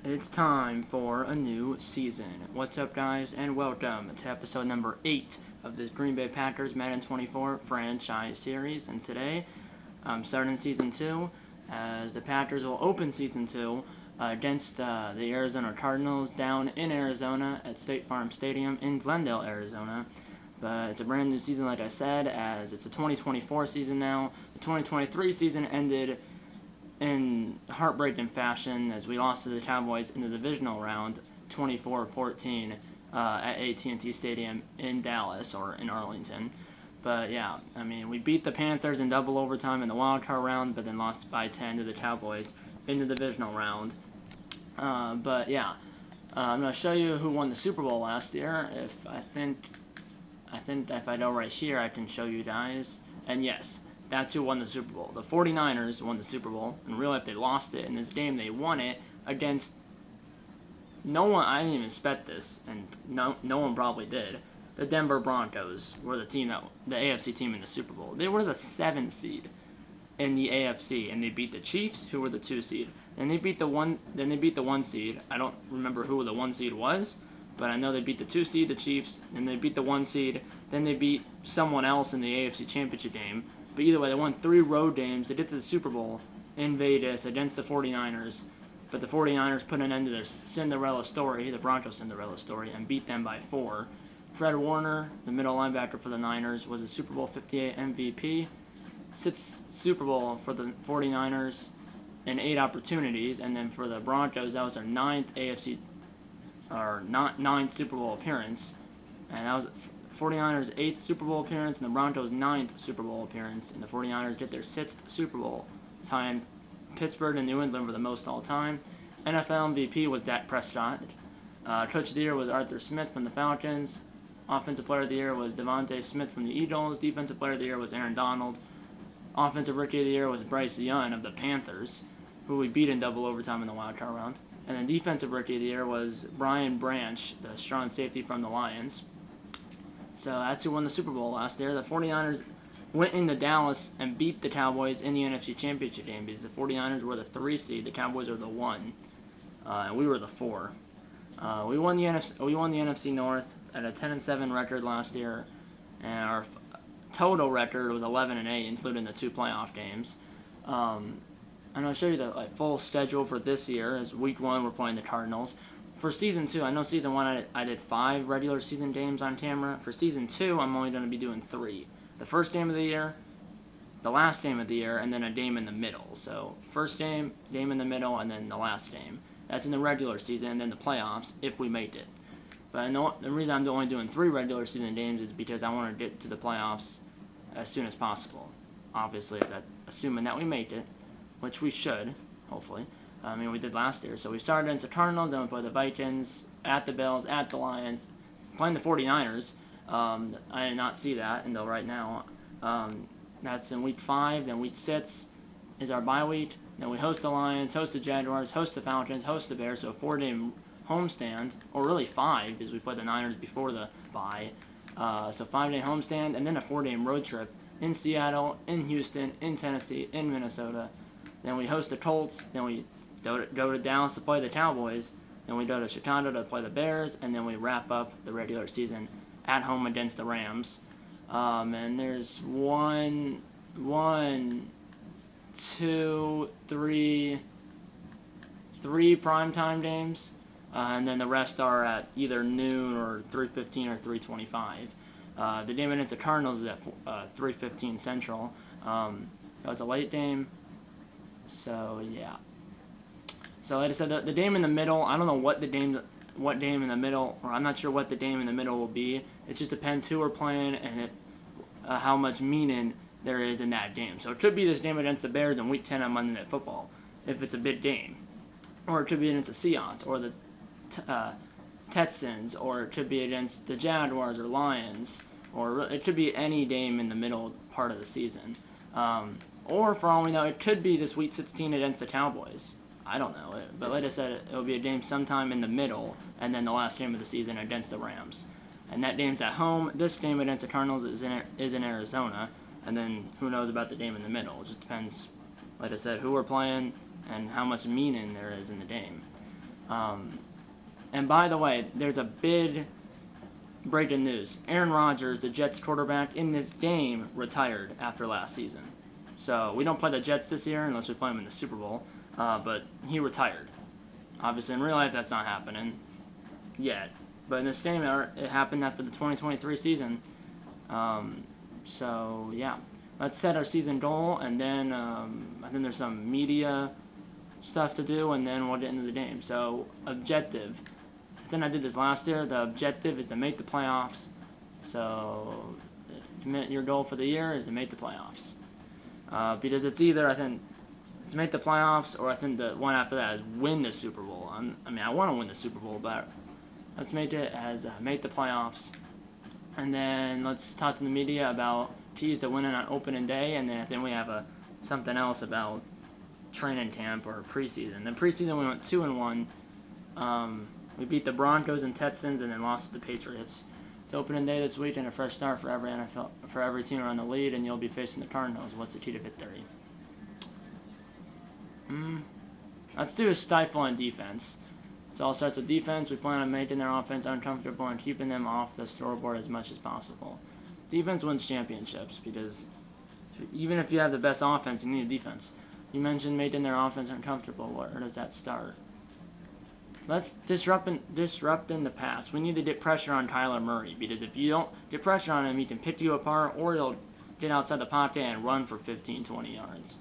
It's time for a new season. What's up, guys, and welcome to episode number 8 of this Green Bay Packers Madden 24 franchise series. And today, I'm starting season 2, as the Packers will open season 2 against the Arizona Cardinals down in Arizona at State Farm Stadium in Glendale, Arizona. But it's a brand new season, like I said, as it's a 2024 season now. The 2023 season ended in heartbreaking fashion as we lost to the Cowboys in the divisional round 24-14 at AT&T Stadium in Dallas, or in Arlington. But yeah, I mean, we beat the Panthers in double overtime in the wild card round, but then lost by 10 to the Cowboys in the divisional round. But yeah, I'm going to show you who won the Super Bowl last year. I think if I go right here, I can show you guys. And yes, that's who won the Super Bowl. The 49ers won the Super Bowl. In real life, they lost it. In this game, they won it against no one. I didn't even expect this, and no one probably did. The Denver Broncos were the AFC team in the Super Bowl. They were the 7th seed in the AFC, and they beat the Chiefs, who were the 2 seed. Then they beat the 1 seed. I don't remember who the 1 seed was, but I know they beat the 2 seed, the Chiefs, and they beat the 1 seed. Then they beat someone else in the AFC Championship game. But either way, they won 3 road games to get to the Super Bowl in Vegas against the 49ers. But the 49ers put an end to their Cinderella story, the Broncos Cinderella story, and beat them by 4. Fred Warner, the middle linebacker for the Niners, was a Super Bowl 58 MVP. 6th Super Bowl for the 49ers in 8 opportunities. And then for the Broncos, that was their 9th ninth Super Bowl appearance. And that was 49ers' 8th Super Bowl appearance and the Broncos' 9th Super Bowl appearance, and the 49ers get their 6th Super Bowl, tying Pittsburgh and New England for the most all-time. NFL MVP was Dak Prescott. Coach of the Year was Arthur Smith from the Falcons. Offensive Player of the Year was Devontae Smith from the Eagles. Defensive Player of the Year was Aaron Donald. Offensive Rookie of the Year was Bryce Young of the Panthers, who we beat in double overtime in the wild card round. And then Defensive Rookie of the Year was Brian Branch, the strong safety from the Lions. So that's who won the Super Bowl last year. The 49ers went into Dallas and beat the Cowboys in the NFC Championship game because the 49ers were the 3 seed, the Cowboys were the 1, and we were the 4. We won the NFC North at a 10-7 record last year, and our total record was 11-8, including the 2 playoff games. And I'll show you the full schedule for this year. As Week 1, we're playing the Cardinals. For Season 2, I know Season 1 I did 5 regular season games on camera. For Season 2, I'm only going to be doing 3. The first game of the year, the last game of the year, and then a game in the middle. So, first game, game in the middle, and then the last game. That's in the regular season, and then the playoffs, if we make it. But I know the reason I'm only doing 3 regular season games is because I want to get to the playoffs as soon as possible. Obviously, assuming that we make it, which we should, hopefully. I mean, we did last year. So we started against the Cardinals, then we played the Vikings, at the Bills, at the Lions, playing the 49ers. I did not see that until right now. That's in Week 5. Then Week 6 is our bye week. Then we host the Lions, host the Jaguars, host the Falcons, host the Bears. So a 4-game homestand, or really 5, because we played the Niners before the bye. So 5-day homestand, and then a 4-game road trip in Seattle, in Houston, in Tennessee, in Minnesota. Then we host the Colts. Then we go to Dallas to play the Cowboys, then we go to Chicago to play the Bears, and then we wrap up the regular season at home against the Rams. And there's 3 primetime games, and then the rest are at either noon or 3:15 or 3:25. The game against the Cardinals is at 3:15 Central. So it's a late game. So yeah. So like I said, the game in the middle, I don't know what game in the middle, or I'm not sure what the game in the middle will be. It just depends who we're playing and how much meaning there is in that game. So it could be this game against the Bears in Week 10 on Monday Night Football, if it's a big game. Or it could be against the Seahawks, or the Texans, or it could be against the Jaguars or Lions, or it could be any game in the middle part of the season. Or for all we know, it could be this Week 16 against the Cowboys. I don't know, but like I said, it will be a game sometime in the middle, and then the last game of the season against the Rams. And that game's at home. This game against the Cardinals is in Arizona, and then who knows about the game in the middle. It just depends, like I said, who we're playing and how much meaning there is in the game. And by the way, there's a big breaking news. Aaron Rodgers, the Jets quarterback in this game, retired after last season. So we don't play the Jets this year unless we play them in the Super Bowl. But he retired. Obviously, in real life, that's not happening yet. But in this game, it happened after the 2023 season. So yeah, let's set our season goal, and then I think there's some media stuff to do, and then we'll get into the game. So objective. I think I did this last year. The objective is to make the playoffs. So your goal for the year is to make the playoffs. Because it's either, I think, to make the playoffs, or I think the one after that is win the Super Bowl. I mean, I want to win the Super Bowl, but let's make it as make the playoffs. And then let's talk to the media about keys to winning on opening day, and then I think we have something else about training camp or preseason. Then preseason we went 2-1. We beat the Broncos and Texans, and then lost to the Patriots. It's opening day this week, and a fresh start for every team around the league, and you'll be facing the Cardinals. What's the key to victory? Let's do a stifle on defense. It all starts with defense. We plan on making their offense uncomfortable and keeping them off the scoreboard as much as possible. Defense wins championships, because even if you have the best offense, you need a defense. You mentioned making their offense uncomfortable. Where does that start? Let's disrupt in the pass. We need to get pressure on Kyler Murray, because if you don't get pressure on him, he can pick you apart, or he'll get outside the pocket and run for 15-20 yards.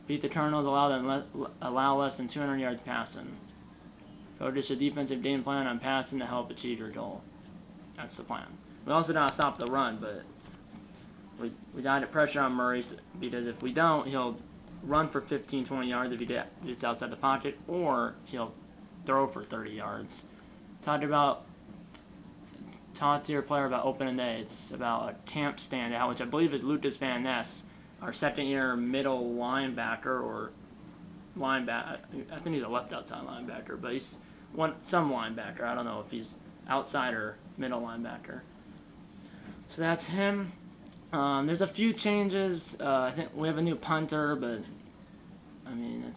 Beat the Cardinals, allow less than 200 yards passing. Focus your defensive game plan on passing to help achieve your goal. That's the plan. We also gotta stop the run, but we gotta get pressure on Murray, because if we don't, he'll run for 15-20 yards if he gets outside the pocket, or he'll throw for 30 yards. Talk to your player about opening day. It's about a camp standout, which I believe is Lucas Van Ness, our second-year middle linebacker, or linebacker. I think he's a left outside linebacker, but he's some linebacker. I don't know if he's outside or middle linebacker. So that's him. There's a few changes. I think we have a new punter, but I mean,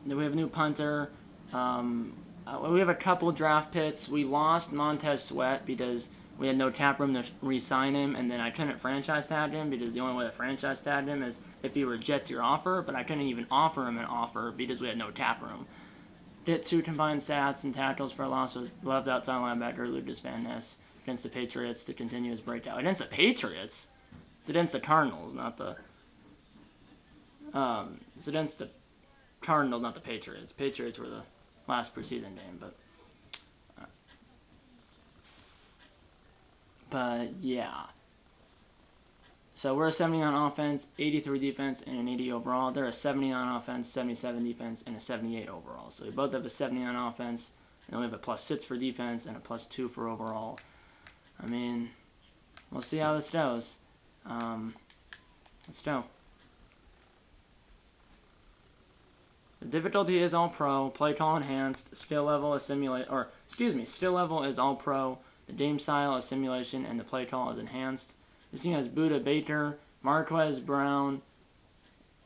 we have a new punter. We have a couple draft picks. We lost Montez Sweat because we had no cap room to re-sign him, and then I couldn't franchise tag him, because the only way to franchise tag him is if he rejects your offer, but I couldn't even offer him an offer because we had no cap room. Did 2 combined sacks and tackles for a loss with loved outside linebacker Lucas Van Ness against the Patriots to continue his breakout. Against the Patriots? It's against the Cardinals, not the... it's against the Cardinals, not the Patriots. Patriots were the last preseason game, but yeah. So we're a 70 on offense, 83 defense, and an 80 overall. They're a 70 on offense, 77 defense, and a 78 overall. So we both have a 70 on offense, and we have a +6 for defense and a +2 for overall. I mean, we'll see how this goes. Let's go. The difficulty is all pro, play call enhanced, skill level is skill level is all pro, the game style is simulation, and the play call is enhanced. This team has Buda Baker, Marquez Brown,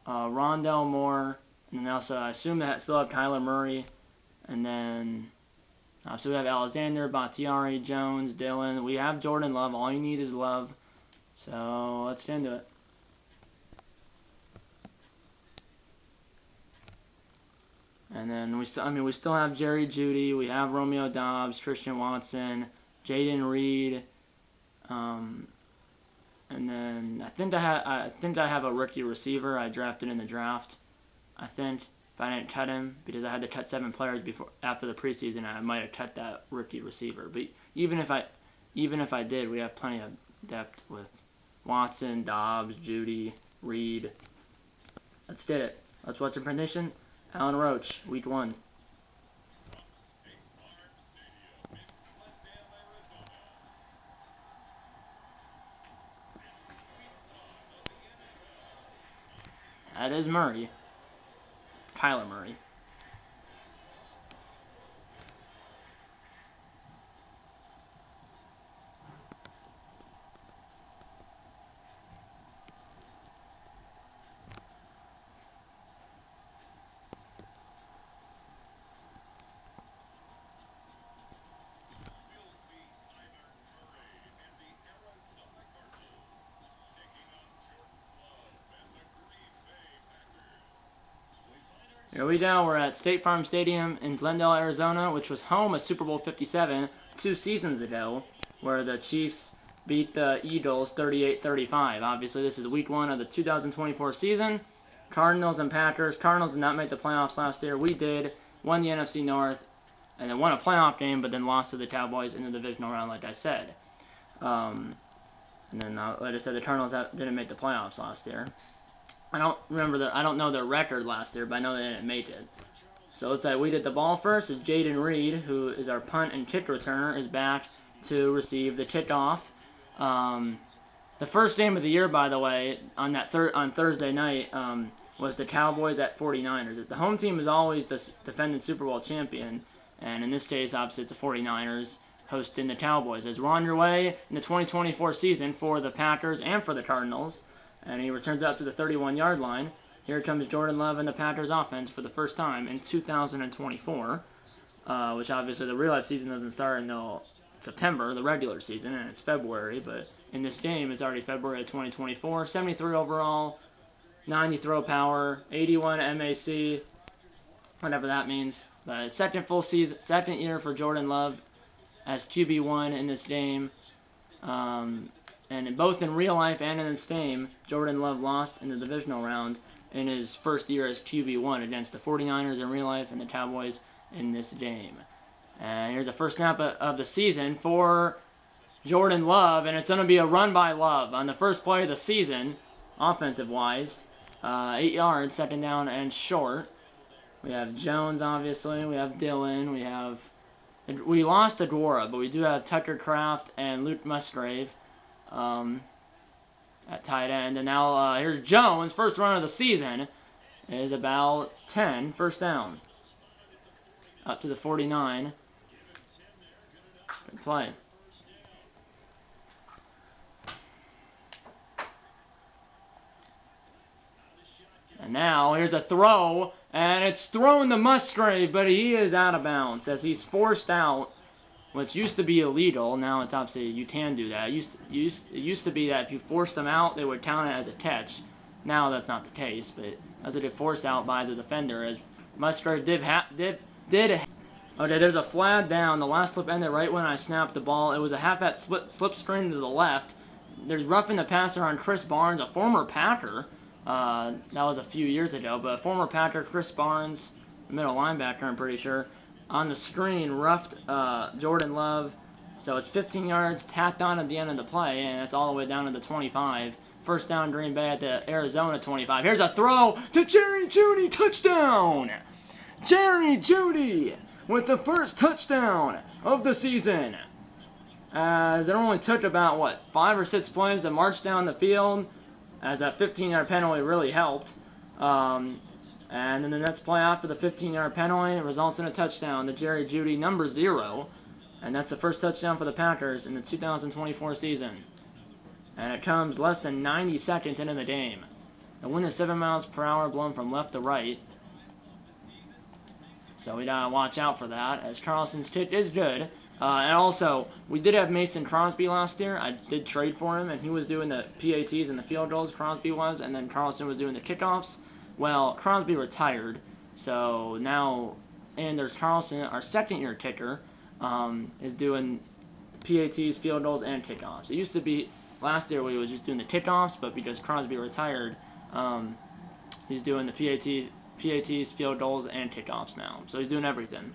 Rondell Moore, and then also I assume that still have Kyler Murray, and then so we have Alexander, Bakhtiari, Jones, Dillon. We have Jordan Love. All you need is Love. So let's get into it. And then we still have Jerry Jeudy. We have Romeo Doubs, Christian Watson, Jaden Reed. And then I think I have a rookie receiver I drafted in the draft. I think if I didn't cut him, because I had to cut 7 players after the preseason, I might have cut that rookie receiver. But even if I did, we have plenty of depth with Watson, Dobbs, Jeudy, Reed. Let's get it. Let's watch the prediction. Alan Roach, Week 1. That is Murray. Kyler Murray. Here we go. We're at State Farm Stadium in Glendale, Arizona, which was home of Super Bowl 57 2 seasons ago, where the Chiefs beat the Eagles 38-35. Obviously, this is week 1 of the 2024 season. Cardinals and Packers. Cardinals did not make the playoffs last year. We did. Won the NFC North, and then won a playoff game, but then lost to the Cowboys in the divisional round, like I said. And then, like I said, the Cardinals didn't make the playoffs last year. I don't know their record last year, but I know they didn't make it. So let's say we did the ball first. Is Jaden Reed, who is our punt and kick returner, is back to receive the kickoff. The first game of the year, by the way, on Thursday night, was the Cowboys at 49ers. The home team is always the defending Super Bowl champion, and in this case, obviously, it's the 49ers hosting the Cowboys. As we're on your way in the 2024 season for the Packers and for the Cardinals, and he returns out to the 31-yard line. Here comes Jordan Love and the Packers offense for the first time in 2024, which obviously the real-life season doesn't start until September, the regular season, and it's February, but in this game, it's already February of 2024. 73 overall, 90 throw power, 81 MAC, whatever that means. Second year for Jordan Love as QB1 in this game. And both in real life and in this game, Jordan Love lost in the divisional round in his first year as QB1 against the 49ers in real life and the Cowboys in this game. And here's the first snap of the season for Jordan Love, and it's going to be a run by Love on the first play of the season, offensive-wise. 8 yards, second down and short. We have Jones, obviously. We have Dillon. We lost Agora, but we do have Tucker Kraft and Luke Musgrave at tight end. And now here's Jones. First run of the season is about 10, first down. Up to the 49. Good play. And now here's a throw, and it's thrown to Musgrave, but he is out of bounds as he's forced out, which used to be illegal. Now it's obviously you can do that. It used to be that if you forced them out, they would count it as a catch. Now that's not the case, but as it is forced out by the defender, as Musgrave did. Okay, there's a flag down. The last slip ended right when I snapped the ball. It was a halfback slip screen to the left. There's roughing the passer on Chris Barnes, a former Packer. That was a few years ago, but former Packer Chris Barnes, middle linebacker, I'm pretty sure, on the screen roughed Jordan Love. So it's 15 yards tacked on at the end of the play, and it's all the way down to the 25. First down, Green Bay at the Arizona 25. Here's a throw to Jerry Jeudy, touchdown! Jerry Jeudy with the first touchdown of the season. As it only took about, 5 or 6 plays to march down the field, as that 15-yard penalty really helped. And then the next play after the 15-yard penalty results in a touchdown to Jerry Jeudy, number 0. And that's the first touchdown for the Packers in the 2024 season. And it comes less than 90 seconds into the game. The wind is 7 miles per hour blown from left to right. So we gotta watch out for that, as Carlson's kick is good. And also, we did have Mason Crosby last year. I did trade for him, and he was doing the PATs and the field goals, Crosby was, and then Carlson was doing the kickoffs. Well, Crosby retired, so now Anders Carlson, our second-year kicker, is doing PATs, field goals, and kickoffs. It used to be, last year we was just doing the kickoffs, but because Crosby retired, he's doing the PATs, field goals, and kickoffs now. So he's doing everything.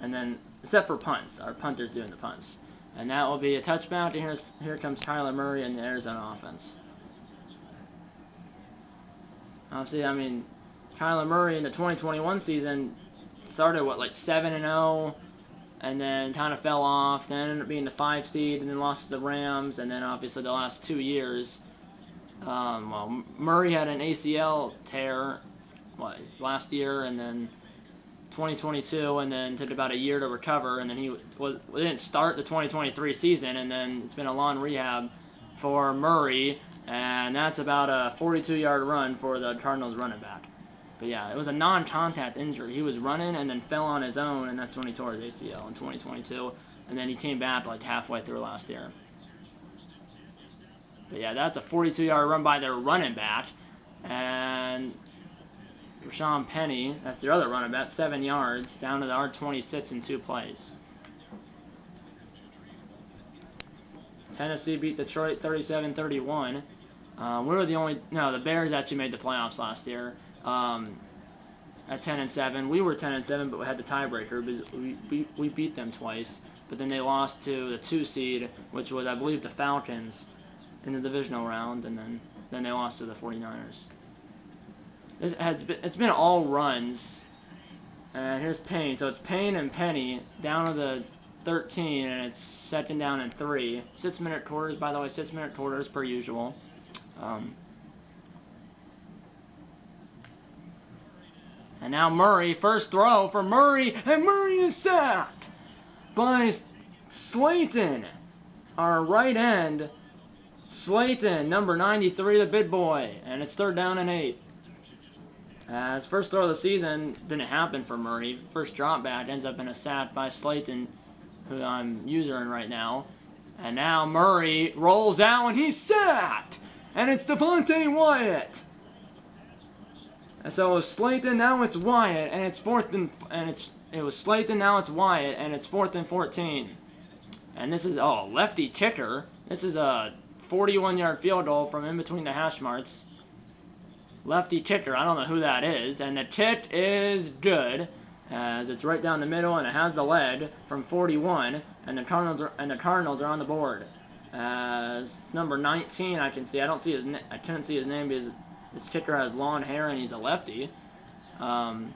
And then, except for punts. Our punter's doing the punts. And that will be a touchback, and here comes Kyler Murray and the Arizona offense. Obviously, I mean, Kyler Murray in the 2021 season started, 7-0, and then kind of fell off, then ended up being the 5 seed, and then lost to the Rams, and then obviously the last 2 years, Murray had an ACL tear, last year, and then 2022, and then took about a year to recover, and then he didn't start the 2023 season, and then it's been a long rehab for Murray, and that's about a 42-yard run for the Cardinals running back. But yeah, it was a non-contact injury. He was running and then fell on his own, and that's when he tore his ACL in 2022, and then he came back halfway through last year. But yeah, that's a 42-yard run by their running back, and Rashawn Penny, that's their other running back, 7 yards, down to the R20 sits in 2 plays. Tennessee beat Detroit 37-31. We were the only, no, the Bears actually made the playoffs last year at 10-7. We were 10-7, but we had the tiebreaker because we beat them twice. But then they lost to the 2 seed, which was, I believe, the Falcons in the divisional round, and then they lost to the 49ers. It's been all runs. And here's Payne. So it's Payne and Penny down to the 13, and it's 2nd down and 3. 6-minute quarters, by the way, 6-minute quarters per usual. And now Murray, first throw for Murray, and Murray is sacked by Slayton, our right end. Slayton, number 93, the big boy, and it's 3rd down and 8. His first throw of the season didn't happen for Murray. First drop back ends up in a sack by Slayton, who I'm using right now. And now Murray rolls out and he's sacked! And it's Devontae Wyatt! And so it was Slayton, now it's Wyatt, and it's it was Slayton, now it's Wyatt, and it's 4th and 14. And this is, lefty kicker. This is a 41-yard field goal from in between the hash marks. Lefty kicker, I don't know who that is, and the kick is good, as it's right down the middle, and it has the lead from 41, and the Cardinals are on the board. As number 19, I can see. I couldn't see his name because this kicker has long hair and he's a lefty. And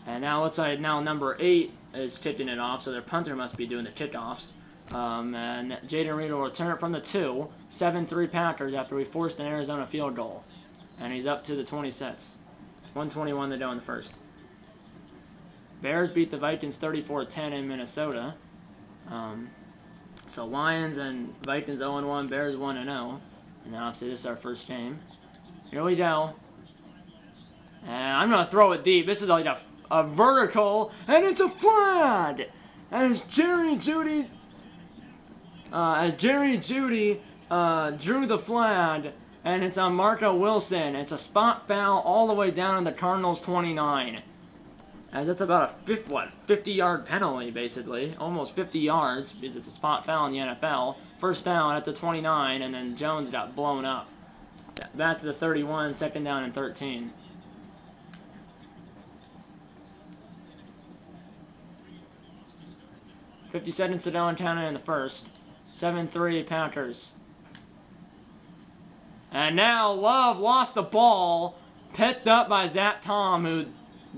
now looks like number 8 is kicking it off, so their punter must be doing the kickoffs. And Jaden Reed will return it from the 2, 7-3 Packers after we forced an Arizona field goal. And he's up to the 20 sets. 1:21 to go in the first. Bears beat the Vikings 34-10 in Minnesota. So Lions and Vikings 0-1, Bears 1-0. And now obviously this is our first game. Here we go. And I'm going to throw it deep. This is like a vertical, and it's a flag! As Jerry Jeudy drew the flag, and it's on Marco Wilson. It's a spot foul all the way down to the Cardinals 29. As it's about a 50-yard penalty, basically. Almost 50 yards, because it's a spot foul in the NFL. First down at the 29, and then Jones got blown up. Back to the 31, 2nd down and 13. $57 to go in Canada in the first. 7-3 Packers. And now Love lost the ball, picked up by Zach Tom, who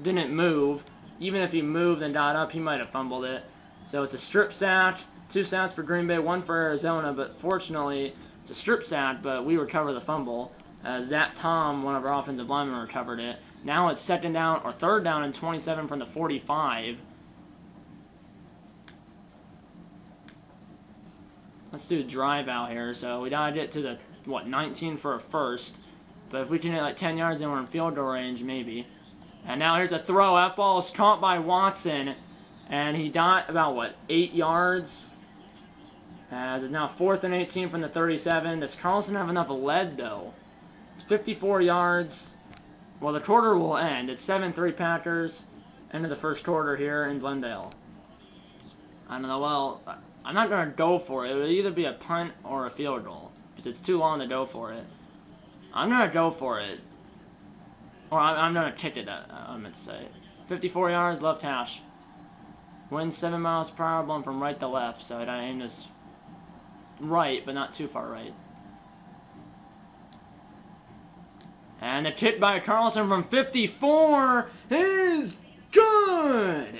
didn't move. Even if he moved and got up, he might have fumbled it. So it's a strip sack, 2 sacks for Green Bay, 1 for Arizona, but fortunately it's a strip sack, but we recover the fumble. Zach Tom, one of our offensive linemen, recovered it. Now it's 2nd down or 3rd down and 27 from the 45. Let's do a drive out here. So we gotta get to the 19 for a first. But if we can hit like 10 yards, then we're in field goal range, maybe. And now here's a throw. That ball is caught by Watson, and he got about 8 yards. As it's now 4th and 18 from the 37. Does Carlson have enough lead though? It's 54 yards. Well, the quarter will end. It's 7-3 Packers. End of the first quarter here in Glendale. I don't know. Well, I'm not gonna go for it. It would either be a punt or a field goal because it's too long to go for it. I'm gonna go for it. Or I'm gonna kick it, I meant to say. 54 yards, left hash. Wind 7 miles per hour, blowing from right to left, so I aim this right, but not too far right. And the kick by Carlson from 54 is good!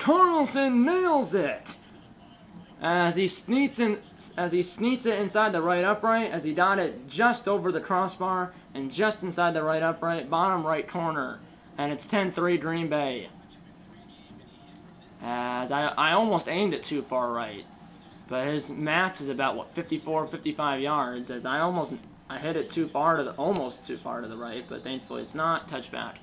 Carlson nails it! As he sneaks it inside the right upright, as he got it just over the crossbar and just inside the right upright, bottom right corner. And it's 10-3 Green Bay. As I almost aimed it too far right. But his max is about, 54, 55 yards, as I hit it too far to almost too far to the right, but thankfully it's not. Touchback.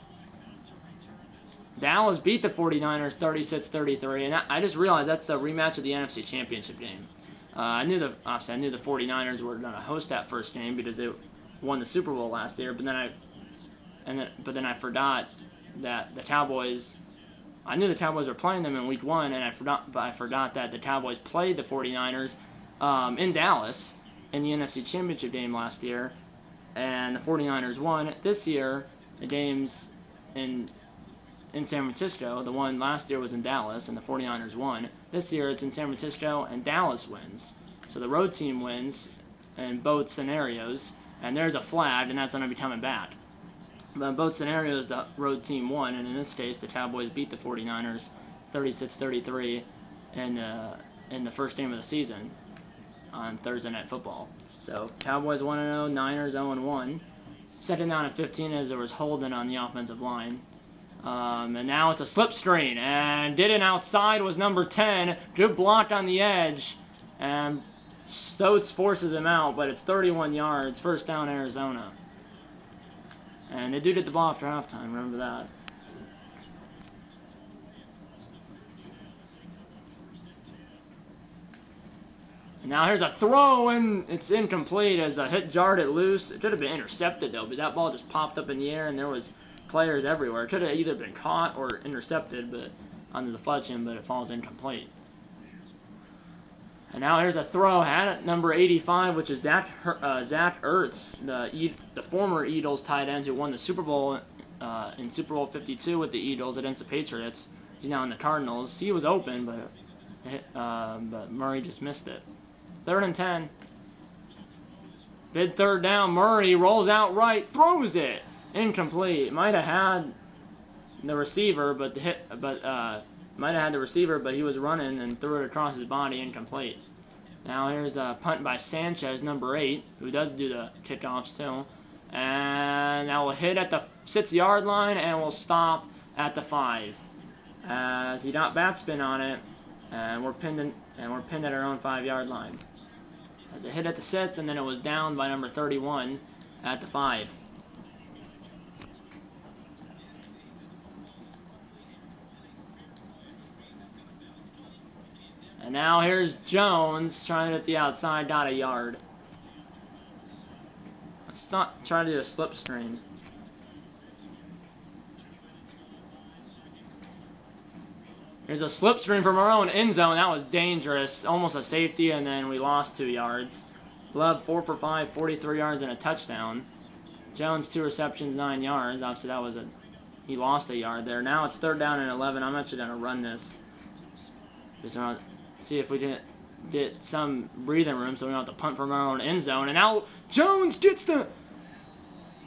Dallas beat the 49ers 36-33, and I just realized that's the rematch of the NFC Championship game. I knew the 49ers were going to host that first game because they won the Super Bowl last year, but then but then I forgot that the Cowboys. I knew the Cowboys were playing them in Week 1, and I forgot that the Cowboys played the 49ers in Dallas in the NFC Championship game last year, and the 49ers won. This year, the game's in San Francisco. The one last year was in Dallas, and the 49ers won. This year, it's in San Francisco, and Dallas wins. So the road team wins in both scenarios, and there's a flag, and that's going to be coming back. But in both scenarios, the road team won, and in this case, the Cowboys beat the 49ers 36-33 in the first game of the season on Thursday Night Football. So Cowboys 1-0, Niners 0-1. Second down and 15 as there was holding on the offensive line. And now it's a slip screen, and did it outside was number 10. Good block on the edge, and Stoats forces him out, but it's 31 yards, first down Arizona. And they do get the ball after halftime, remember that. And now here's a throw, and it's incomplete as the hit jarred it loose. It should have been intercepted, though, but that ball just popped up in the air, and there was players everywhere. It could have either been caught or intercepted but under the deflection, but it falls incomplete. And now here's a throw at number 85, which is Zach Ertz, the former Eagles tight end who won the Super Bowl in Super Bowl 52 with the Eagles against the Patriots. He's now in the Cardinals. He was open, but Murray just missed it. 3rd and 10. Big third down. Murray rolls out right, throws it. Incomplete. Might have had the receiver, but he was running and threw it across his body. Incomplete. Now here's a punt by Sanchez, number 8, who does do the kickoffs too, and that will hit at the 6-yard line and will stop at the 5. As he got backspin on it, and we're pinned at our own 5-yard line. As it hit at the 6, and then it was down by number 31 at the 5. And now here's Jones trying it at the outside, got a yard. Let's not try to do a slip screen. Here's a slip screen from our own end zone. That was dangerous. Almost a safety, and then we lost 2 yards. Love 4 for 5, 43 yards and a touchdown. Jones 2 receptions, 9 yards. Obviously he lost a yard there. Now it's 3rd down and 11. I'm actually going to run this. See if we can get some breathing room so we don't have to punt from our own end zone. And now Jones gets the...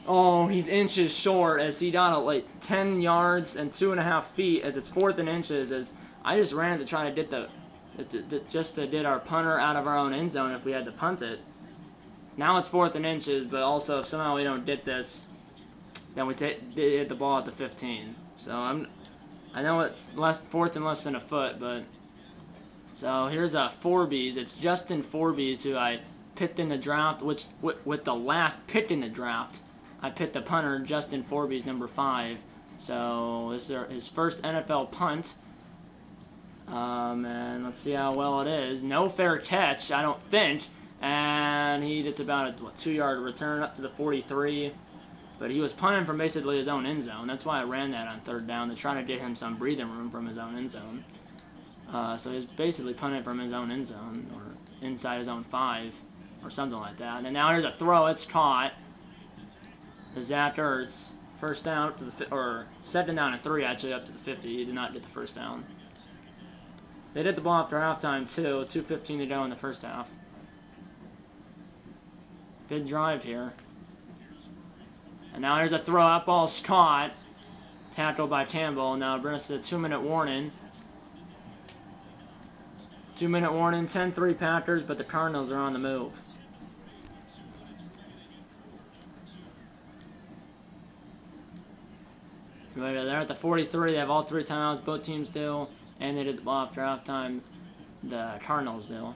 Oh, he's inches short as he got like 10 yards and 2.5 feet as it's 4th and inches. As I just ran to try to get get our punter out of our own end zone if we had to punt it. Now it's 4th and inches, but also if somehow we don't get this, then we hit the ball at the 15. So I know it's 4th and less than a foot, but... So here's a Forbies. It's Justin Forbies, who I picked in the draft, which with the last pick in the draft, I picked the punter, Justin Forbies, number 5. So this is his first NFL punt. And let's see how well it is. No fair catch, I don't think. And it's about a 2-yard return up to the 43. But he was punting from basically his own end zone. That's why I ran that on 3rd down, to try to get him some breathing room from his own end zone. So he's basically punting from his own end zone, or inside his own 5, or something like that. And now here's a throw, it's caught. The Zach Ertz, 1st down up to the, or 2nd down and 3 actually up to the 50. He did not get the 1st down. They did the ball after halftime too, 2:15 to go in the first half. Good drive here. And now here's a throw, that ball's caught. Tackled by Campbell. Now brings us a 2-minute warning. 2-minute warning, 10-3 Packers, but the Cardinals are on the move. They're at the 43. They have all 3 timeouts. Both teams do. And they did the ball after halftime. The Cardinals do.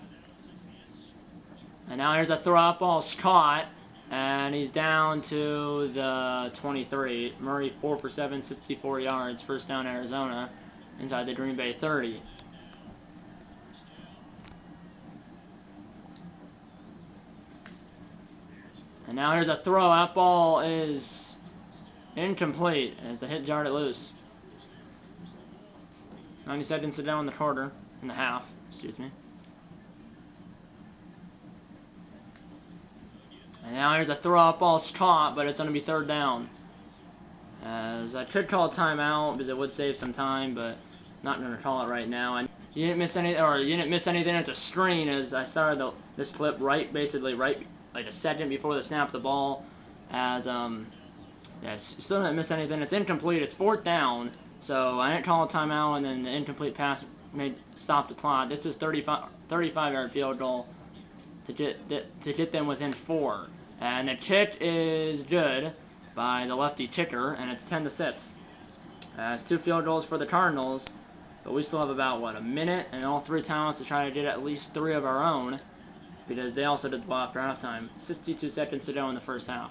And now here's a throw. Up ball's caught. And he's down to the 23. Murray 4 for 7, 64 yards. 1st down Arizona. Inside the Green Bay 30. And now here's a throw. That ball is Incomplete as the hit jarred it loose. 90 seconds to go in the quarter, in the half, excuse me. And now here's a throw-up ball caught, but it's going to be third down. As I could call a timeout because it would save some time, but not going to call it right now. And you didn't miss anything at the screen as I started this clip basically right like a second before the snap of the ball. As yeah, still didn't miss anything. It's incomplete. It's fourth down, so I didn't call a timeout, and then the incomplete pass stop the clock. This is 35-yard field goal to get them within 4. And the kick is good by the lefty kicker, and it's 10-6. It's 2 field goals for the Cardinals, but we still have about, what, a minute and all 3 timeouts to try to get at least 3 of our own, because they also did the ball after halftime. 62 seconds to go in the first half.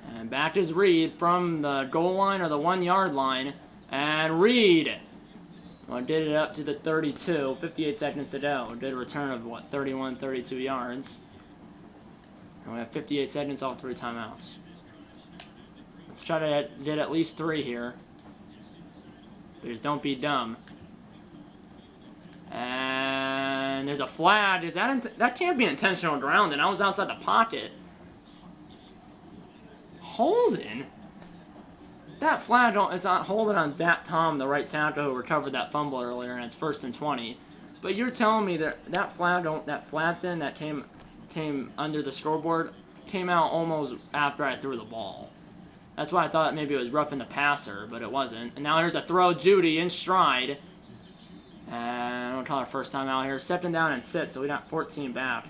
And back is Reed from the goal line or the 1-yard line, and Reed did it up to the 32, 58 seconds to go. Did a return of, what, 31, 32 yards. And we have 58 seconds, all 3 timeouts. Let's try to get at least 3 here. Just don't be dumb. And there's a flag. That can't be intentional grounding. I was outside the pocket. Holding? That flag, it's not holding on Zach Tom, the right tackle who recovered that fumble earlier, and it's 1st and 20. But you're telling me that flag thing that came under the scoreboard came out almost after I threw the ball. That's why I thought maybe it was roughing the passer, but it wasn't. And now here's a throw, Judy in stride. And I don't call it first time out here. 2nd down and 6, so we got 14 back.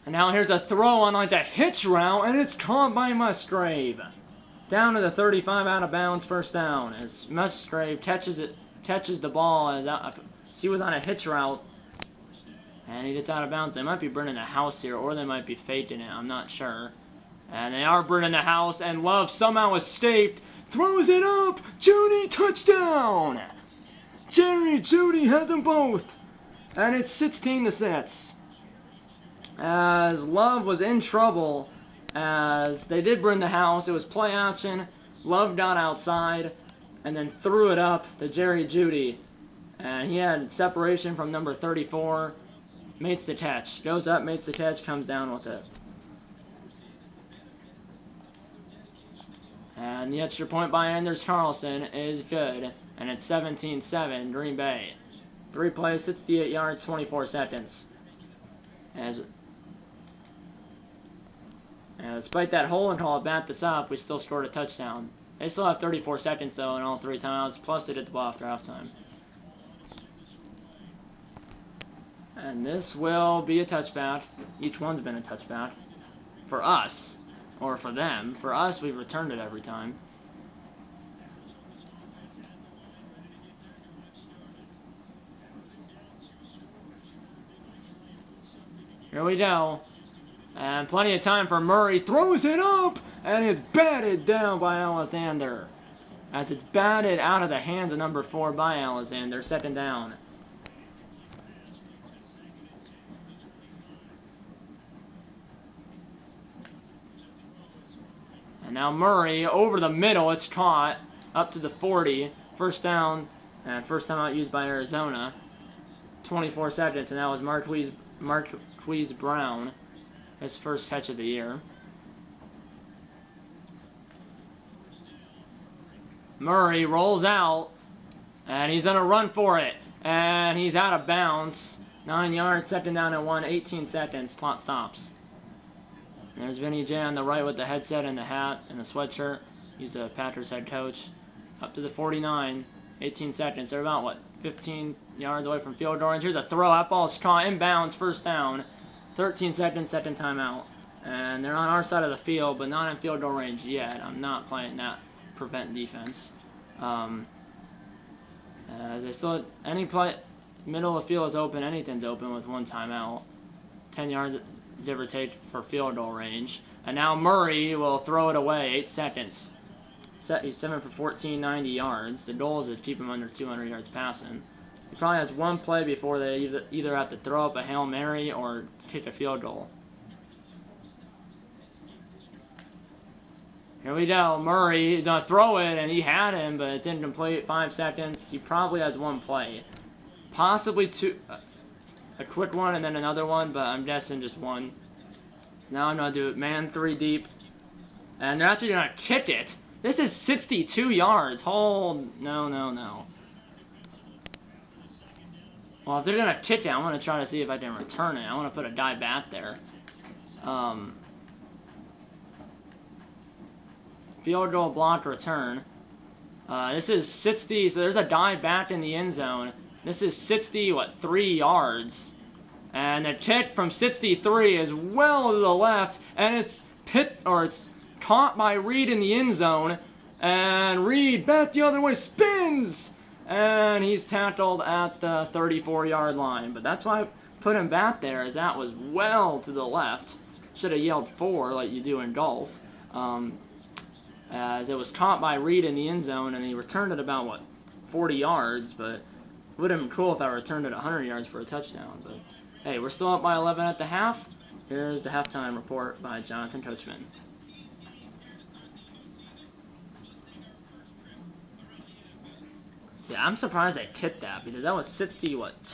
And now here's a throw on like a hitch route, and it's caught by Musgrave. Down to the 35, out of bounds, 1st down. As Musgrave catches the ball as he was on a hitch route, and he gets out of bounds. They might be burning the house here, or they might be faking it. I'm not sure. And they are burning the house, and Love somehow escaped. Throws it up. Judy, touchdown. Jerry Judy has them both, and it's 16-6. As Love was in trouble, as they did burn the house. It was play action. Love got outside and then threw it up to Jerry Judy, and he had separation from number 34. Makes the catch. Goes up, makes the catch, comes down with it. And the extra point by Anders Carlson is good, and it's 17-7 Green Bay. 3 plays, 68 yards, 24 seconds. And despite that holding call, bat this up, we still scored a touchdown. They still have 34 seconds, though, in all 3 timeouts, plus they did the ball after halftime. And this will be a touchback. Each one's been a touchback. For us, or for them. For us, we've returned it every time. Here we go. And plenty of time for Murray. Throws it up, and it's batted down by Alexander. As it's batted out of the hands of number 4 by Alexander. 2nd down. And now Murray over the middle. It's caught up to the 40. 1st down, and 1st time out used by Arizona. 24 seconds, and that was Marquise Brown. His 1st catch of the year. Murray rolls out, and he's going to run for it. And he's out of bounds. 9 yards, 2nd down and 1, 18 seconds. Clock stops. And there's Vinny J on the right with the headset and the hat and the sweatshirt. He's the Packers head coach. Up to the 49, 18 seconds. They're about, what, 15 yards away from field goal range. Here's a throw. That ball's caught inbounds, 1st down. 13 seconds, 2nd timeout. And they're on our side of the field, but not in field goal range yet. I'm not playing that prevent defense. As they still, any play, middle of the field is open, anything's open with 1 timeout. 10 yards, give or take, for field goal range. And now Murray will throw it away. 8 seconds. He's 7 for 14, 90 yards. The goal is to keep him under 200 yards passing. He probably has one play before they either have to throw up a Hail Mary or kick a field goal. Here we go. Murray is going to throw it, and he had him, but it's incomplete. 5 seconds. He probably has one play. Possibly two. A quick one and then another one, but I'm guessing just one. Now I'm going to do it man 3 deep. And they're actually going to kick it. This is 62 yards. Hold. No. Well, if they're going to kick it, I'm going to try to see if I can return it. I want to put a guy back there. Field goal block return. This is 60, so there's a guy back in the end zone. This is 3 yards. And the kick from 63 is well to the left, and it's caught by Reed in the end zone. And Reed back the other way, spins! And he's tackled at the 34-yard line. But that's why I put him back there, as that was well to the left. Should have yelled 4 like you do in golf. As it was caught by Reed in the end zone, and he returned it about, 40 yards, but it would have been cool if I returned it 100 yards for a touchdown. But hey, we're still up by 11 at the half. Here's the halftime report by Jonathan Coachman. Yeah, I'm surprised they kicked that, because that was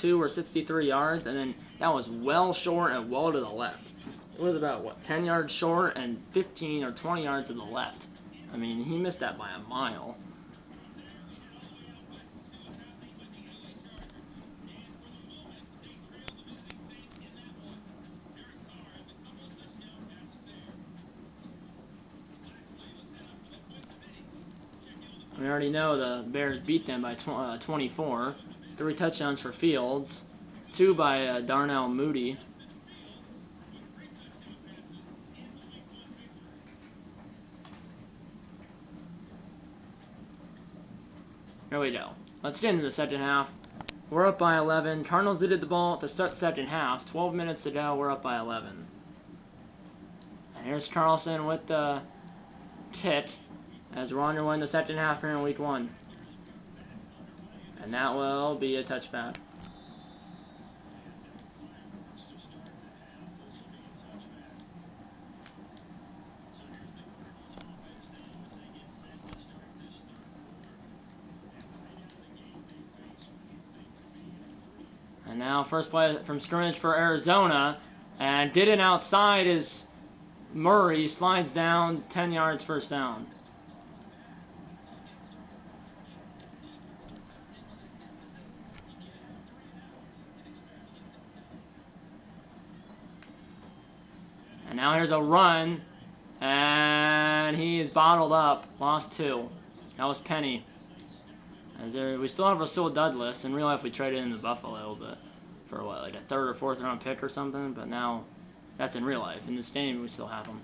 2 or 63 yards, and then that was well short and well to the left. It was about, 10 yards short and 15 or 20 yards to the left. I mean, he missed that by a mile. We already know the Bears beat them by 24. 3 touchdowns for Fields. 2 by Darnell Mooney. Here we go. Let's get into the second half. We're up by 11. Cardinals did the ball to start the second half. 12 minutes to go. We're up by 11. And here's Carlson with the kick as we're on your way in the second half here in week 1. And that will be a touchback. And now first play from scrimmage for Arizona, and did it outside as Murray slides down 10 yards first down. And now here's a run, and he is bottled up, lost 2. That was Penny. We still have Rasul Douglas. In real life, we traded into Buffalo, but for like a 3rd or 4th round pick or something. But now, that's in real life. In this game, we still have him.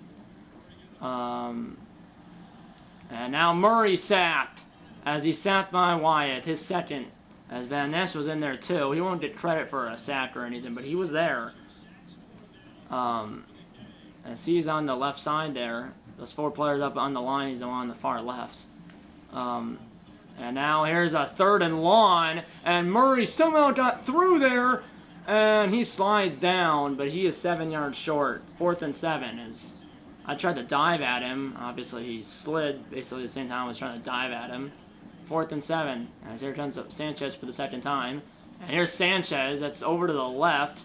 And now Murray sacked, as he sacked by Wyatt, his second. As Van Ness was in there too. He won't get credit for a sack or anything, but he was there. As he's on the left side there. Those 4 players up on the line, he's on the far left. And now here's a 3rd and long, and Murray somehow got through there, and he slides down, but he is 7 yards short. 4th and 7. I tried to dive at him. Obviously, he slid basically at the same time I was trying to dive at him. 4th and 7. As here comes Sanchez for the second time. And here's Sanchez. That's over to the left,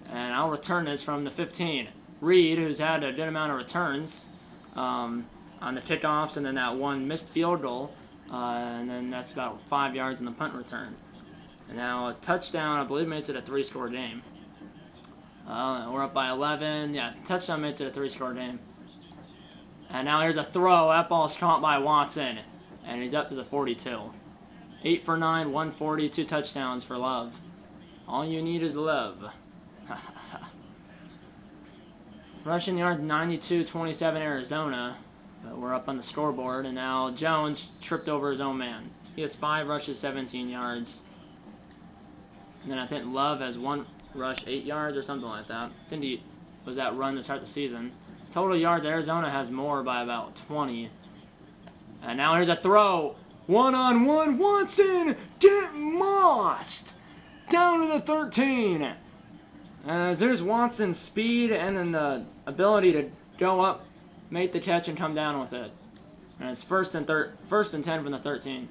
and I'll return this from the 15. Reed, who's had a good amount of returns on the kickoffs, and then that one missed field goal. And then that's about 5 yards in the punt return. And now a touchdown, I believe, makes it a 3-score game. We're up by 11. Yeah, touchdown makes it a 3-score game. And now here's a throw. That ball's caught by Watson. And he's up to the 42. 8 for 9, 140, 2 touchdowns for Love. All you need is love. Rushing yards 92-27 Arizona. But we're up on the scoreboard, and now Jones tripped over his own man. He has 5 rushes, 17 yards. And then I think Love has 1 rush, 8 yards or something like that. I think he was that run to start the season. Total yards, Arizona has more by about 20. And now here's a throw. One-on-one, Watson, get mossed. Down to the 13. As there's Watson's speed and then the ability to go up, make the catch, and come down with it. And it's first and 10 from the 13.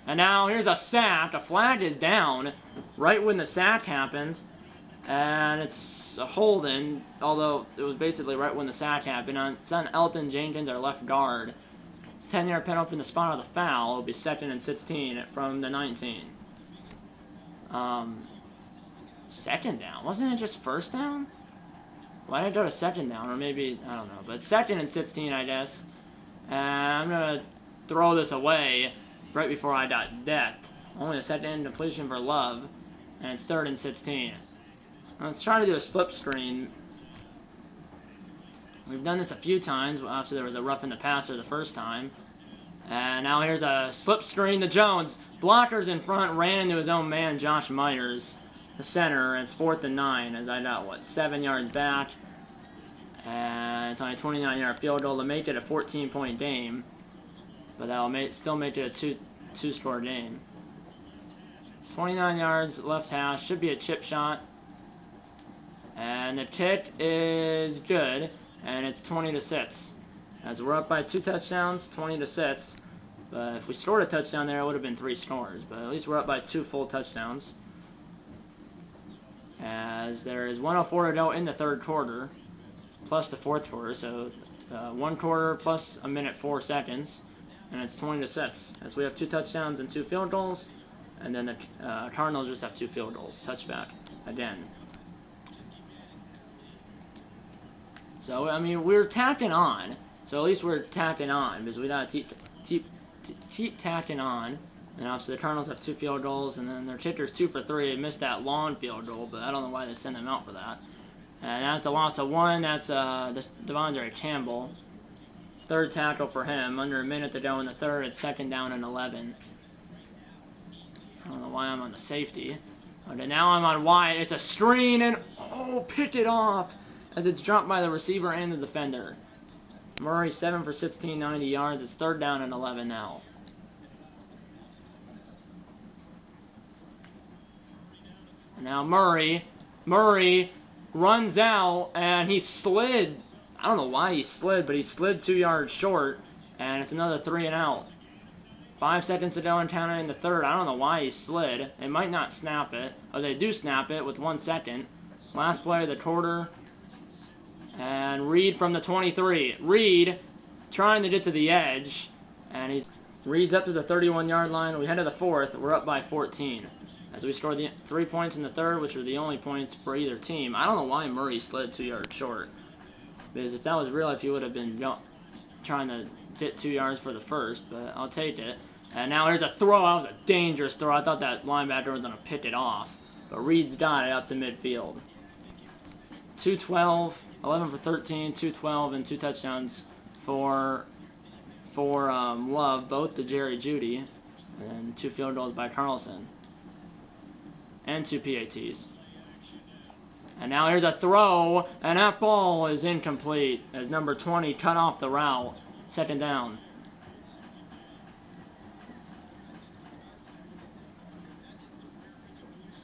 And now here's a sack. A flag is down right when the sack happened. And it's a holding, although it was basically right when the sack happened. It's on Elton Jenkins, our left guard. 10-yard penalty in the spot of the foul. It'll be 2nd and 16 from the 19. Second down. Wasn't it just first down? Why did it go to second down? Or maybe, I don't know. But 2nd and 16, I guess. And I'm going to throw this away right before I got decked. Only a second incompletion for Love. And it's 3rd and 16. Let's try to do a slip screen. We've done this a few times. Well, actually, there was a roughing the passer the first time. And now here's a slip screen to Jones. Blockers in front, ran into his own man, Josh Myers, the center, and it's 4th and 9 as I got, 7 yards back. And it's only a 29-yard field goal to make it a 14-point game. But that'll still make it a two-score game. 29 yards left hash, should be a chip shot. And the kick is good, and it's 20-6. As we're up by 2 touchdowns, 20-6. But if we scored a touchdown there, it would have been 3 scores. But at least we're up by 2 full touchdowns. As there is 1:04 to go in the 3rd quarter, plus the 4th quarter. So 1 quarter plus a minute 4 seconds, and it's 20-6. As we have 2 touchdowns and 2 field goals, and then the Cardinals just have 2 field goals. Touchback again. So, I mean, we're tacking on. So at least we're tacking on, because we gotta keep tacking on. And obviously the Cardinals have 2 field goals, and then their kicker's 2 for 3. They missed that long field goal, but I don't know why they sent them out for that. And that's a loss of 1. That's Devondre Campbell. 3rd tackle for him. Under a minute to go in the 3rd. It's 2nd down and 11. I don't know why I'm on the safety. Okay, now I'm on wide. It's a screen, and pick it off as it's dropped by the receiver and the defender. Murray 7 for 16, 90 yards. It's 3rd down and 11 now. And now Murray runs out, and he slid. I don't know why he slid, but he slid 2 yards short, and it's another 3 and out. 5 seconds to go and counting in the 3rd. I don't know why he slid. They might not snap it. Or they do snap it with 1 second. Last play of the quarter. And Reed from the 23. Reed trying to get to the edge. And Reed's up to the 31-yard line. We head to the 4th. We're up by 14. As we scored the 3 points in the 3rd, which are the only points for either team. I don't know why Murray slid 2 yards short. Because if that was real life, he would have been trying to get 2 yards for the 1st. But I'll take it. And now here's a throw. That was a dangerous throw. I thought that linebacker was going to pick it off. But Reed's got it up to midfield. 212, 11 for 13, 212, and 2 touchdowns for Love, both to Jerry Jeudy, and 2 field goals by Carlson, and 2 PATs. And now here's a throw, and that ball is incomplete as number 20 cut off the route. 2nd down.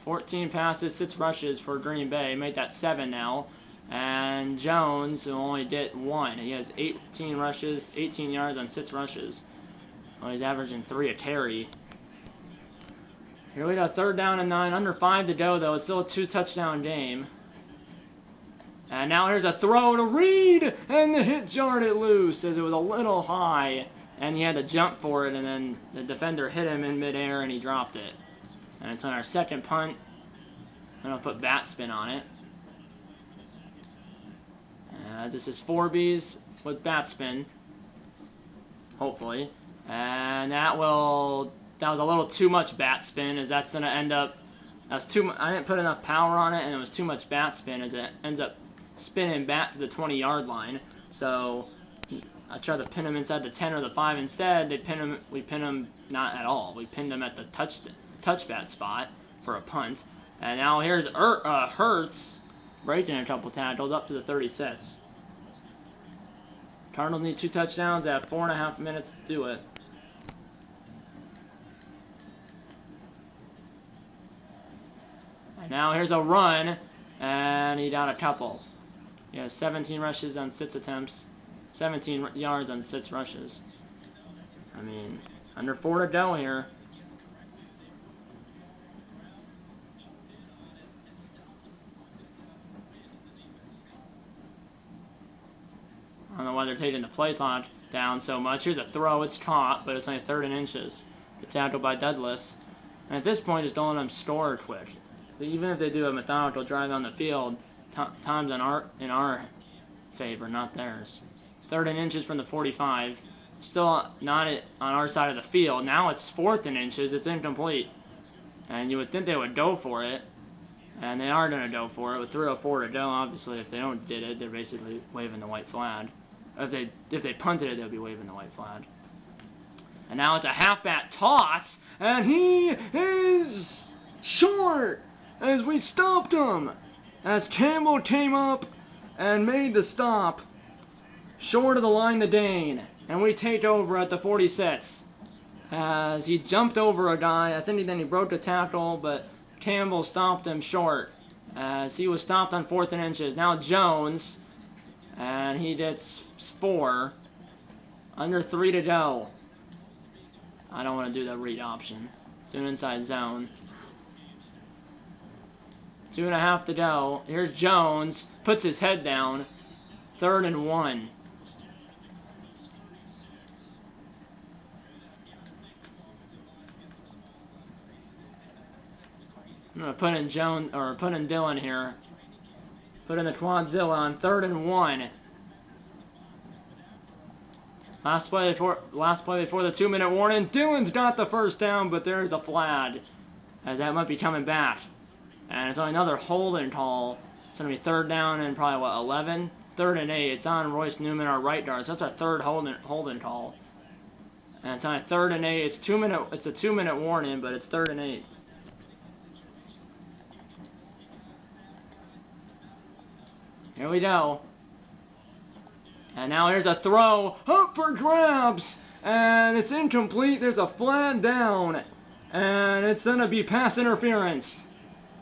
$14 passes, 6 rushes for Green Bay. Make that 7 now. And Jones, who only did 1. He has 18 rushes, 18 yards on 6 rushes. Well, he's averaging 3 a carry. Here we go, 3rd down and 9. Under 5 to go, though. It's still a 2-touchdown game. And now here's a throw to Reed, and the hit jarred it loose as it was a little high. And he had to jump for it, and then the defender hit him in midair, and he dropped it. And it's on our 2nd punt. I'm going to put bat spin on it. This is 4Bs with bat spin, hopefully. And that was a little too much bat spin, as that's going to end up, I didn't put enough power on it, and it was too much bat spin, as it ends up spinning back to the 20-yard line. So I tried to pin him inside the 10 or the 5 instead. We pin him not at all. We pinned him at the touch bat spot for a punt. And now here's Hurts breaking a couple tackles up to the 36. Cardinals need 2 touchdowns. They have 4.5 minutes to do it. And now here's a run, and he got a couple. He has 17 rushes on 6 attempts, 17 yards on 6 rushes. I mean, under 4 to go here. I don't know why they're taking the play clock down so much. Here's a throw. It's caught, but it's only 3rd and inches. It's tackled by Douglas. And at this point, just don't let them score quick. Even if they do a methodical drive on the field, time's in our favor, not theirs. 3rd and inches from the 45. Still not on our side of the field. Now it's 4th and inches. It's incomplete. And you would think they would go for it. And they are going to go for it with 3:04 to go. Obviously, if they don't did it, they're basically waving the white flag. If they punted it, they'll be waving the white flag. And now it's a halfback toss, and he is short as we stopped him. As Campbell came up and made the stop, short of the line to Dane, and we take over at the 46. As he jumped over a guy, I think then he broke a tackle, but Campbell stopped him short as he was stopped on 4th and inches. Now Jones, and he gets 4. Under 3 to go. I don't want to do the read option. Soon inside zone. 2.5 to go. Here's Jones, puts his head down. 3rd and 1. I'm gonna put in Dylan here. Put in the Quadzilla on 3rd and 1. Last play before the 2-minute warning. Dylan's got the first down, but there's a flag, as that might be coming back. And it's on another holding call. It's gonna be 3rd down and probably what, 11? 3rd and 8. It's on Royce Newman, our right guard. So that's our 3rd holding call. And it's on 3rd and 8. It's a 2-minute warning, but it's 3rd and 8. Here we go. And now here's a throw. Up for grabs. And it's incomplete. There's a flag down. And it's going to be pass interference.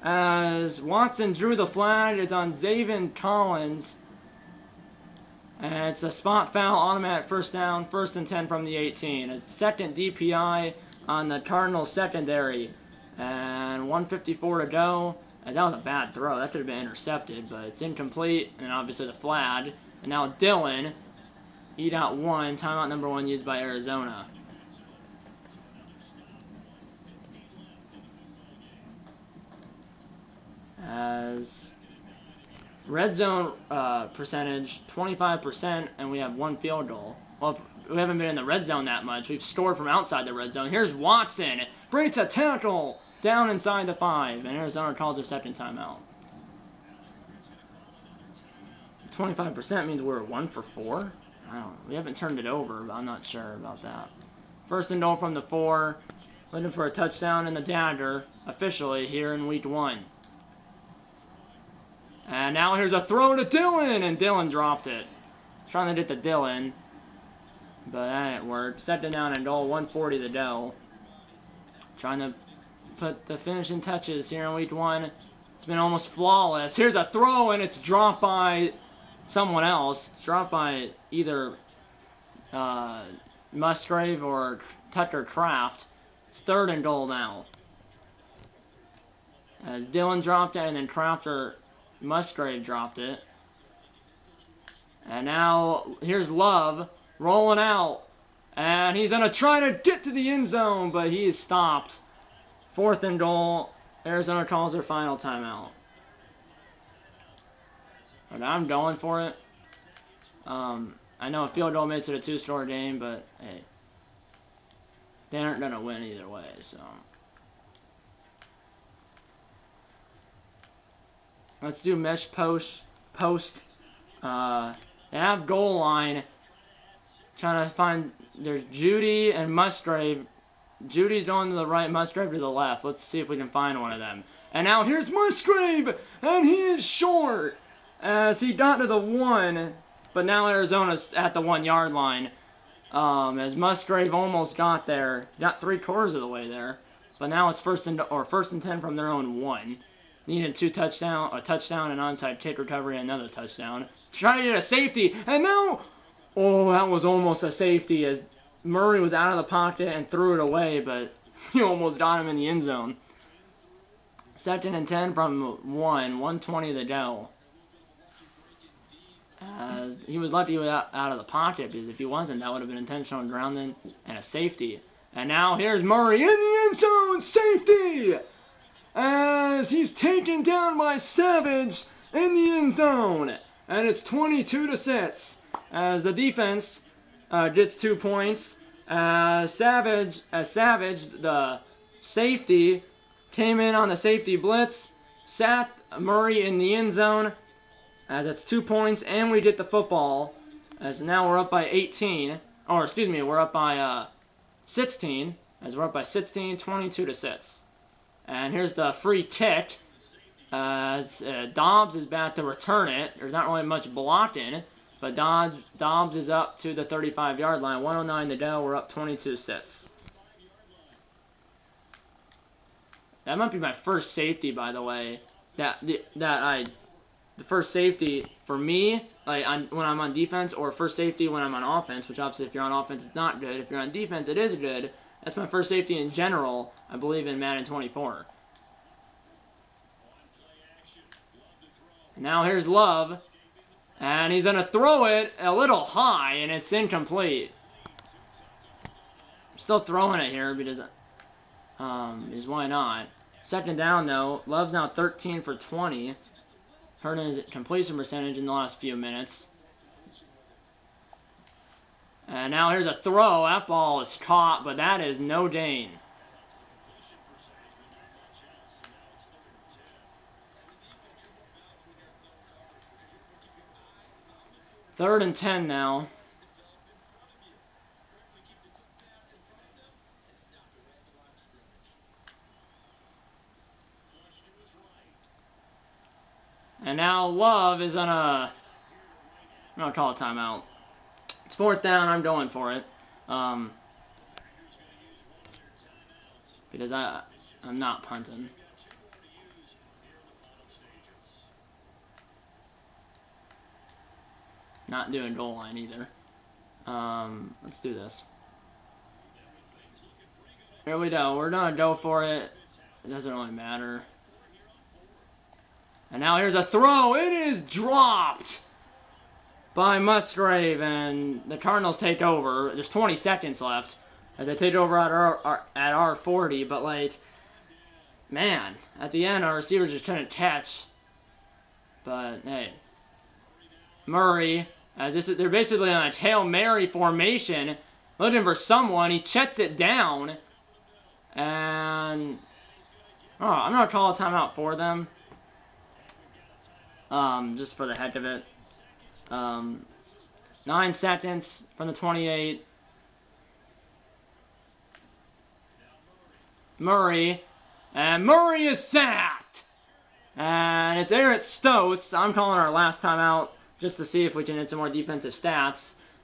As Watson drew the flag. It's on Zaven Collins. And it's a spot foul, automatic first down, 1st and 10 from the 18. It's 2nd DPI on the Cardinals secondary. And 1:54 to go. And that was a bad throw. That could have been intercepted, but it's incomplete, and obviously the flag. And now Dylan, he got 1, timeout number 1 used by Arizona. As red zone percentage, 25%, and we have 1 field goal. Well, we haven't been in the red zone that much. We've scored from outside the red zone. Here's Watson, breaks a tackle. Down inside the 5, and Arizona calls their 2nd timeout. 25% means we're 1 for 4? I don't know. We haven't turned it over, but I'm not sure about that. 1st and goal from the 4. Looking for a touchdown in the dagger, officially, here in week 1. And now here's a throw to Dylan, and Dylan dropped it. Trying to get to Dylan, but that didn't work. 2nd down and goal, 1:40 to go. Trying to put the finishing touches here in week 1. It's been almost flawless. Here's a throw, and it's dropped by someone else. It's dropped by either Musgrave or Tucker Kraft. It's 3rd and goal now. As Dylan dropped it, and then Kraft or Musgrave dropped it. And now here's Love rolling out, and he's going to try to get to the end zone, but he is stopped. 4th and goal. Arizona calls their final timeout. But I'm going for it. I know a field goal makes it a 2-score game, but hey, they aren't going to win either way. So let's do mesh post. They have goal line. Trying to find. There's Judy and Musgrave. Judy's going to the right, Musgrave to the left. Let's see if we can find one of them. And now here's Musgrave, and he is short as he got to the 1, but now Arizona's at the 1-yard line. As Musgrave almost got there, got 3/4 of the way there, but now it's first and 10 from their own 1. Needed a touchdown, an onside kick recovery, another touchdown. Try to get a safety, and now, oh, that was almost a safety as Murray was out of the pocket and threw it away, but he almost got him in the end zone. 2nd and 10 from 1:20 to go. He was lucky he was out of the pocket, because if he wasn't, that would have been intentional grounding and a safety. And now here's Murray in the end zone, safety! As he's taken down by Savage in the end zone. And it's 22-6. As the defense gets 2 points. Savage, the safety, came in on the safety blitz, sacked Murray in the end zone, as it's 2 points, and we get the football, as now we're up by 18, or excuse me, we're up by 16, as we're up by 16, 22-6. And here's the free kick, as Dobbs is back to return it. There's not really much blocking, but Dobbs is up to the 35-yard line, 1:09 to go, we're up 22-6. That might be my first safety, by the way. The first safety for me, like when I'm on defense, or first safety when I'm on offense. Which obviously, if you're on offense, it's not good. If you're on defense, it is good. That's my first safety in general, I believe, in Madden 24. Now here's Love, and he's gonna throw it a little high, and it's incomplete. I'm still throwing it here because. Is why not? 2nd down though. Love's now 13 for 20. Hurting his completion percentage in the last few minutes. And now here's a throw. That ball is caught, but that is no gain. Third and 10 now. And now Love is on I'm going to call a timeout. It's 4th down. I'm going for it. Because I'm not punting. Not doing goal line either. Let's do this. Here we go. We're going to go for it. It doesn't really matter. And now here's a throw. It is dropped by Musgrave, and the Cardinals take over. There's 20 seconds left as they take over at our 40. But, like, man, at the end, our receivers just couldn't catch. But, hey. Murray, they're basically on a Hail Mary formation, looking for someone. He checks it down. And, I'm going to call a timeout for them. Just for the heck of it. 9 seconds from the 28. Murray. And Murray is sacked! And it's Eric Stotts. I'm calling our last timeout just to see if we can hit some more defensive stats.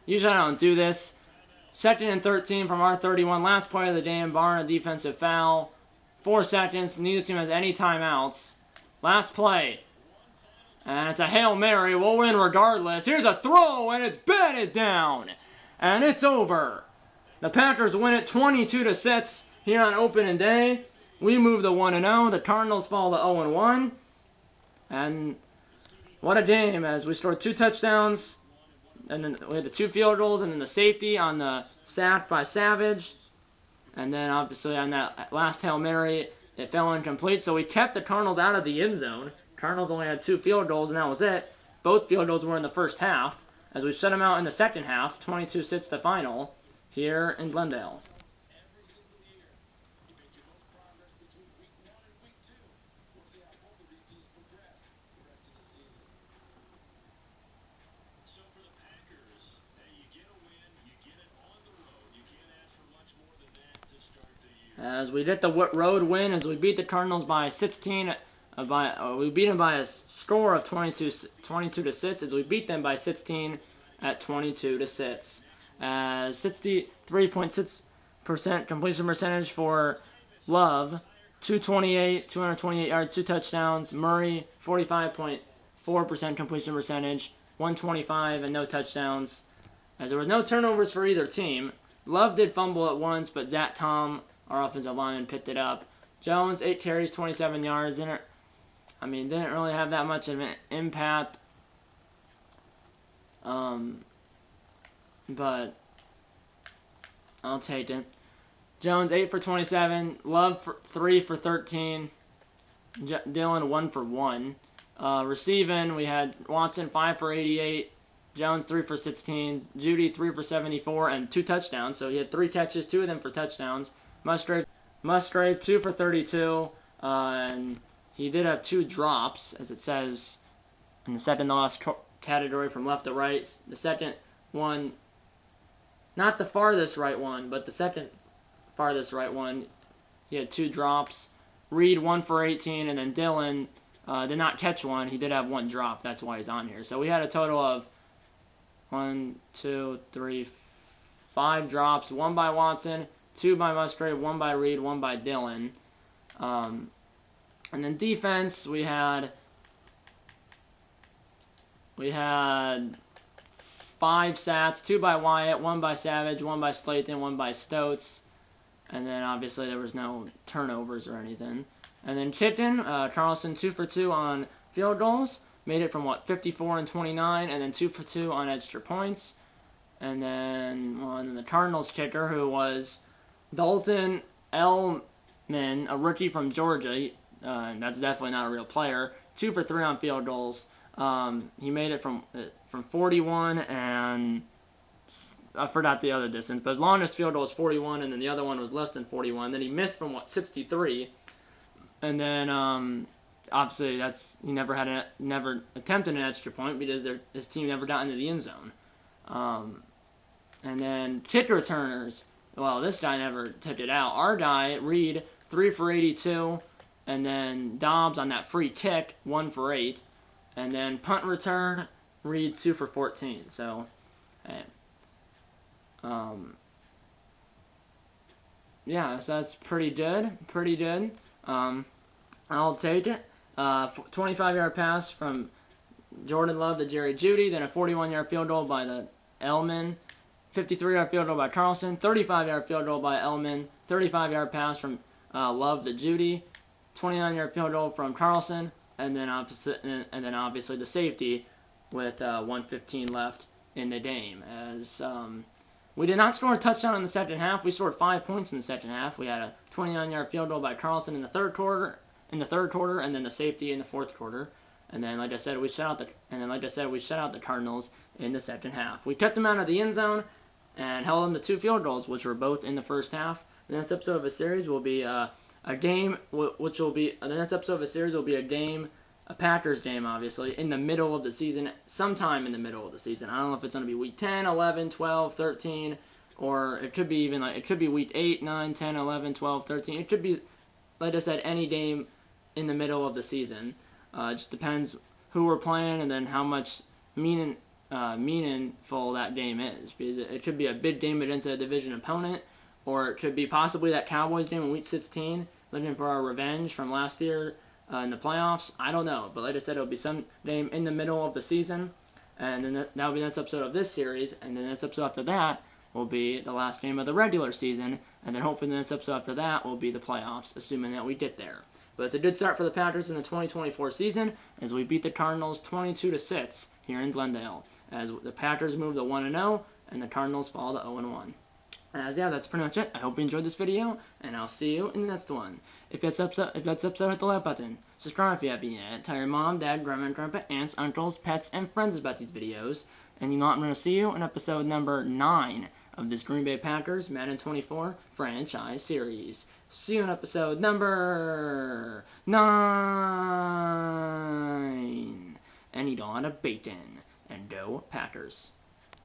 Usually I don't do this. 2nd and 13 from our 31. Last play of the game. Barring a defensive foul. 4 seconds. Neither team has any timeouts. Last play. And it's a Hail Mary. We'll win regardless. Here's a throw, and it's batted down. And it's over. The Packers win it 22-6 here on opening day. We move to 1-0. The Cardinals fall to 0-1. And what a game, as we scored 2 touchdowns. And then we had the 2 field goals, and then the safety on the sack by Savage. And then obviously on that last Hail Mary, it fell incomplete. So we kept the Cardinals out of the end zone. Cardinals only had 2 field goals, and that was it. Both field goals were in the first half, as we shut them out in the second half. 22-6 the final here in Glendale. as we did the road win, as we beat the Cardinals by 16. We beat them by a score of 22 to 6, as we beat them by 16 at 22 to 6. 63.6% completion percentage for Love, 228 yards, 2 touchdowns. Murray, 45.4% completion percentage, 125 and no touchdowns. As there was no turnovers for either team. Love did fumble at once, but Zach Tom, our offensive lineman, picked it up. Jones, 8 carries, 27 yards. Didn't really have that much of an impact. But I'll take it. Jones, 8 for 27. Love, 3 for 13. Dillon, 1 for 1. Receiving, we had Watson, 5 for 88. Jones, 3 for 16. Judy, 3 for 74, and 2 touchdowns. So he had 3 catches, 2 of them for touchdowns. Musgrave, 2 for 32. And he did have 2 drops, as it says in the second to last category from left to right. The second one, not the farthest right one, but the second farthest right one, he had 2 drops. Reed, 1 for 18, and then Dillon did not catch one. He did have 1 drop. That's why he's on here. So we had a total of 5 drops. 1 by Watson, 2 by Musgrave, 1 by Reed, 1 by Dillon. And then defense, we had 5 sacks, 2 by Wyatt, 1 by Savage, 1 by Slayton, 1 by Stotes. And then obviously there was no turnovers or anything. And then kicking, Carlson 2 for 2 on field goals. Made it from 54 and 29, and then 2 for 2 on extra points. And then the Cardinals kicker, who was Dalton Elman, a rookie from Georgia. That's definitely not a real player. 2 for 3 on field goals. He made it from 41, and I forgot the other distance, but his longest field goal was 41, and then the other one was less than 41. Then he missed from 63, and then obviously he never attempted an extra point because his team never got into the end zone. And then kick returners. Well, this guy never took it out. Our guy, Reed, 3 for 82, and then Dobbs on that free kick, 1 for 8, and then punt return, Reed 2 for 14. So, yeah, so that's pretty good. I'll take it. 25-yard pass from Jordan Love to Jerry Jeudy, then a 41-yard field goal by the Elman, 53-yard field goal by Carlson, 35-yard field goal by Elman, 35-yard pass from Love to Jeudy, 29-yard field goal from Carlson, and then obviously the safety with 1:15 left in the game. As we did not score a touchdown in the second half, we scored 5 points in the second half. We had a 29-yard field goal by Carlson in the third quarter, and then the safety in the fourth quarter. And then, like I said, we shut out the Cardinals in the second half. We kept them out of the end zone and held them to 2 field goals, which were both in the first half. The next episode of a series will be a Packers game, obviously, in the middle of the season, sometime in the middle of the season. I don't know if it's going to be week 10, 11, 12, 13, or it could be week 8, 9, 10, 11, 12, 13. It could be, like I said, any game in the middle of the season. It just depends who we're playing and then how much meaningful that game is. Because it could be a big game against a division opponent, or it could be possibly that Cowboys game in week 16, looking for our revenge from last year in the playoffs. I don't know, but like I said, it'll be some game in the middle of the season, and then that'll be the next episode of this series, and then the next episode after that will be the last game of the regular season, and then hopefully the next episode after that will be the playoffs, assuming that we get there. But it's a good start for the Packers in the 2024 season, as we beat the Cardinals 22 to 6 here in Glendale, as the Packers move to 1-0 and the Cardinals fall to 0-1. Yeah, that's pretty much it. I hope you enjoyed this video, and I'll see you in the next one. If that's upset, hit the like button. Subscribe if you haven't yet. Tell your mom, dad, grandma, and grandpa, aunts, uncles, pets, and friends about these videos. And you know what? I'm going to see you in episode number 9 of this Green Bay Packers Madden 24 franchise series. See you in episode number 9. And eat a lot of bacon. And go Packers.